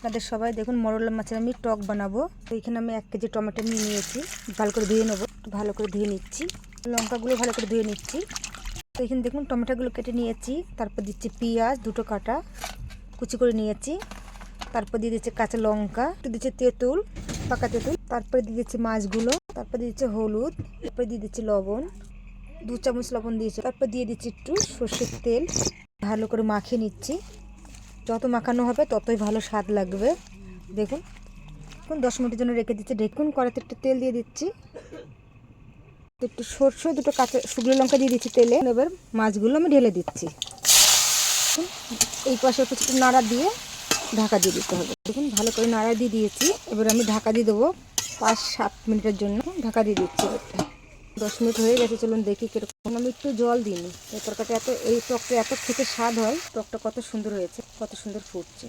আপনাদের সবাই দেখুন মরলা মাছের আমি টক বানাবো। তো এখানে আমি 1 কেজি টমেটো নিয়ে নিয়েছি, ভালো করে ধুয়ে নেবো। ভালো করে ধুয়ে নিচ্ছি, লঙ্কাগুলো ভালো করে ধুয়ে নিচ্ছি। তো এখানে দেখুন টমেটোগুলো কেটে নিয়েছি। তারপর দিচ্ছি পেঁয়াজ 2টো কাটা কুচি করে নিয়েছি। তারপর দিয়ে দিচ্ছি কাঁচা লঙ্কা, একটু দিচ্ছি তেঁতুল, পাকা তেঁতুল। তারপরে দিয়ে দিচ্ছি মাছগুলো, তারপর দিয়ে দিচ্ছি হলুদ, তারপরে দিয়ে দিচ্ছি লবণ, 2 চামচ লবণ দিয়েছি। তারপর দিয়ে দিচ্ছি একটু সর্ষের তেল, ভালো করে মাখিয়ে নিচ্ছি। যত মাখানো হবে ততই ভালো স্বাদ লাগবে। দেখুন 10 মিনিটের জন্য রেখে দিচ্ছি। দেখুন কড়াইতে একটু তেল দিয়ে দিচ্ছি, একটু সরষে 2টো কাঁচা শুকনো লঙ্কা দিয়ে দিচ্ছি তেলে। এবার মাছগুলো আমি ঢেলে দিচ্ছি। এই পাশে একটু নাড়া দিয়ে ঢাকা দিয়ে দিতে হবে। দেখুন ভালো করে নাড়া দিয়ে দিয়েছি। এবার আমি ঢাকা দিয়ে দেবো 5-7 মিনিটের জন্য। ঢাকা দিয়ে দিচ্ছি। 10 মিনিট হয়ে গেছে, চলুন দেখি কিরকম। আমি একটু জল দিইনি, এই তরকারিটা এই টকটা এত খেতে স্বাদ হয়। টকটা কত সুন্দর হয়েছে, কত সুন্দর ফুটছে।